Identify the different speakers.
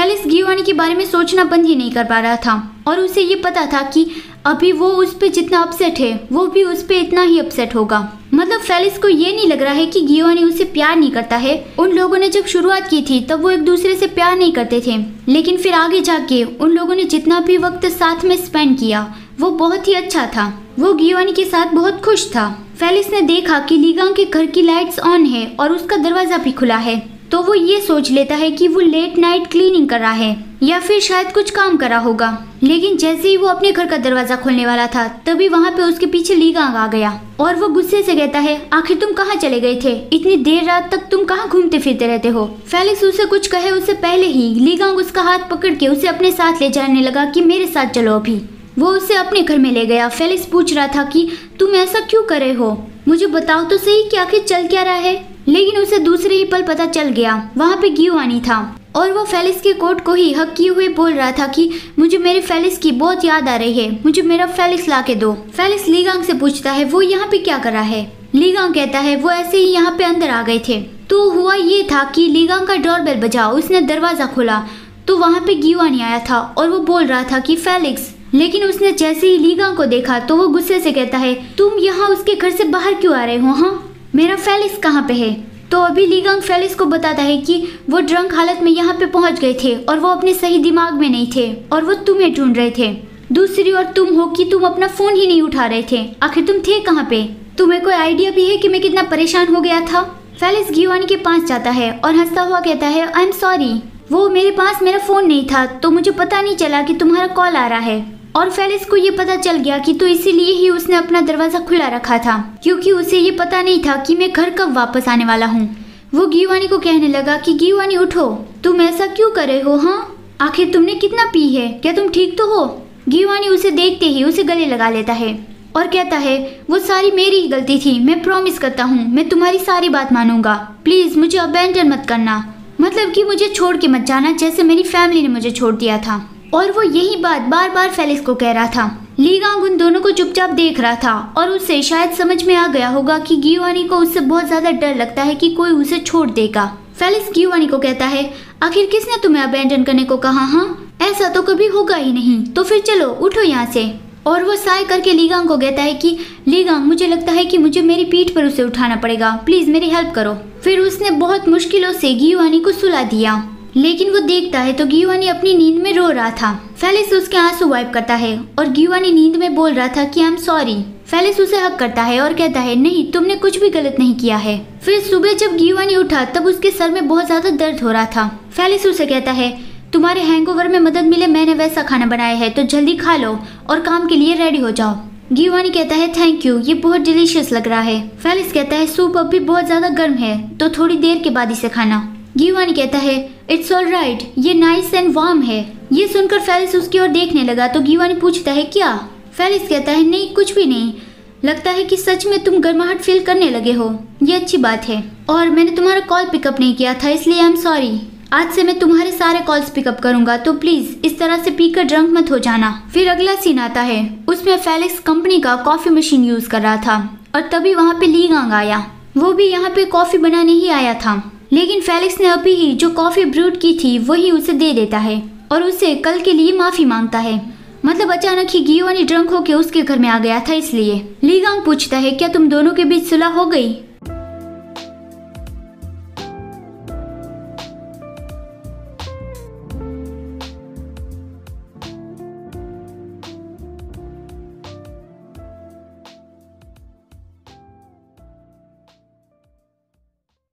Speaker 1: Felix गियोवानी के बारे में सोचना बंद ही नहीं कर पा रहा था और उसे ये पता था कि अभी वो उस पे जितना अपसेट है वो भी उस पे इतना ही अपसेट होगा। मतलब फेलिक्स को ये नहीं लग रहा है कि गियोवानी उसे प्यार नहीं करता है। उन लोगों ने जब शुरुआत की थी तब वो एक दूसरे से प्यार नहीं करते थे, लेकिन फिर आगे जाके उन लोगों ने जितना भी वक्त साथ में स्पेंड किया वो बहुत ही अच्छा था। वो गियोवानी के साथ बहुत खुश था। फेलिक्स ने देखा कि लीगांग के घर की लाइट्स ऑन है और उसका दरवाजा भी खुला है, तो वो ये सोच लेता है कि वो लेट नाइट क्लीनिंग कर रहा है या फिर शायद कुछ काम कर रहा होगा। लेकिन जैसे ही वो अपने घर का दरवाजा खोलने वाला था तभी वहाँ पे उसके पीछे लीगांग आ गया और वो गुस्से से कहता है, आखिर तुम कहाँ चले गए थे? इतनी देर रात तक तुम कहाँ घूमते फिरते रहते हो? फेलिक्स उसे कुछ कहे उससे पहले ही लीगांग उसका हाथ पकड़ के उसे अपने साथ ले जाने लगा कि मेरे साथ चलो अभी। वो उसे अपने घर में ले गया। फेलिक्स पूछ रहा था कि तुम ऐसा क्यों कर रहे हो, मुझे बताओ तो सही कि आखिर चल क्या रहा है। लेकिन उसे दूसरे ही पल पता चल गया, वहाँ पे गियोवानी था और वो फेलिक्स के कोट को ही हक किए हुए बोल रहा था कि मुझे मेरे फेलिक्स की बहुत याद आ रही है, मुझे मेरा फेलिक्स ला के दो। फेलिक्स लीगांग से पूछता है वो यहाँ पे क्या कर रहा है। लीगांग कहता है वो ऐसे ही यहाँ पे अंदर आ गए थे। तो हुआ ये था कि लीगांग का डोरबेल बजा, उसने दरवाजा खोला तो वहाँ पे गियोवानी आया था और वो बोल रहा था कि फेलिक्स। लेकिन उसने जैसे ही लीगांग को देखा तो वो गुस्से से कहता है तुम यहाँ उसके घर से बाहर क्यों आ रहे हो? हाँ, मेरा फेलिक्स कहाँ पे है? तो अभी लीगांग फेलिक्स को बताता है कि वो ड्रंक हालत में यहाँ पे पहुँच गए थे और वो अपने सही दिमाग में नहीं थे और वो तुम्हें ढूंढ रहे थे। दूसरी ओर तुम हो कि तुम अपना फोन ही नहीं उठा रहे थे, आखिर तुम थे कहाँ पे? तुम्हें कोई आइडिया भी है कि मैं कितना परेशान हो गया था? फेलिक्स गियोवानी के पास जाता है और हंसता हुआ कहता है आई एम सॉरी, वो मेरे पास मेरा फोन नहीं था तो मुझे पता नहीं चला कि तुम्हारा कॉल आ रहा है। और फेलिक्स को ये पता चल गया कि तो इसीलिए ही उसने अपना दरवाजा खुला रखा था, क्योंकि उसे ये पता नहीं था कि मैं घर कब वापस आने वाला हूँ। वो गियोवानी को कहने लगा कि गियोवानी उठो, तुम ऐसा क्यों कर रहे हो? हाँ, आखिर तुमने कितना पी है, क्या तुम ठीक तो हो? गियोवानी उसे देखते ही उसे गले लगा लेता है और कहता है वो सारी मेरी ही गलती थी, मैं प्रॉमिस करता हूँ मैं तुम्हारी सारी बात मानूंगा, प्लीज मुझे अबैंडन मत करना, मतलब कि मुझे छोड़ के मत जाना जैसे मेरी फैमिली ने मुझे छोड़ दिया था। और वो यही बात बार बार फेलिक्स को कह रहा था। लीगांग उन दोनों को चुपचाप देख रहा था और उसे शायद समझ में आ गया होगा कि गियोवानी को उससे बहुत ज्यादा डर लगता है कि कोई उसे छोड़ देगा। फेलिक्स गियोवानी को कहता है आखिर किसने तुम्हें अबैंडन करने को कहा? हाँ, ऐसा तो कभी होगा ही नहीं, तो फिर चलो उठो यहाँ से। और वो साय करके लीगांग को कहता है कि लीगांग मुझे लगता है कि मुझे मेरी पीठ पर उसे उठाना पड़ेगा, प्लीज मेरी हेल्प करो। फिर उसने बहुत मुश्किलों से गियोवानी को सुला दिया, लेकिन वो देखता है तो गियोवानी अपनी नींद में रो रहा था। फेलिक्स उसके आंसू वाइप करता है और गियोवानी नींद में बोल रहा था कि आई एम सॉरी। फेलिक्स उसे हक करता है और कहता है नहीं, तुमने कुछ भी गलत नहीं किया है। फिर सुबह जब गियोवानी उठा तब उसके सर में बहुत ज्यादा दर्द हो रहा था। फेलिक्स उसे कहता है तुम्हारे हैंगओवर में मदद मिले मैंने वैसा खाना बनाया है तो जल्दी खा लो और काम के लिए रेडी हो जाओ। गियोवानी कहता है थैंक यू, ये बहुत डिलीशियस लग रहा है। फेलिक्स कहता है सूप अभी बहुत ज्यादा गर्म है तो थोड़ी देर के बाद इसे खाना। गियोवानी कहता है इट्स ऑल राइट, ये नाइस एंड वार्म है। ये सुनकर फेलिक्स उसकी ओर देखने लगा तो गियोवानी पूछता है क्या? फेलिक्स कहता है नहीं कुछ भी नहीं, लगता है कि सच में तुम गर्माहट फील करने लगे हो, ये अच्छी बात है। और मैंने तुम्हारा कॉल पिकअप नहीं किया था इसलिए आई एम सॉरी। आज से मैं तुम्हारे सारे कॉल्स पिकअप करूंगा तो प्लीज इस तरह से पीकर ड्रंक मत हो जाना। फिर अगला सीन आता है, उसमें फेलिक्स कंपनी का कॉफी मशीन यूज कर रहा था और तभी वहाँ पे लीगांग आया। वो भी यहाँ पे कॉफी बनाने ही आया था, लेकिन फेलिक्स ने अभी ही जो कॉफी ब्रूड की थी वही उसे दे देता है और उससे कल के लिए माफी मांगता है। मतलब अचानक ही गियोवानी ड्रंक होके उसके घर में आ गया था इसलिए। लीगांग पूछता है क्या तुम दोनों के बीच सुलह हो गई?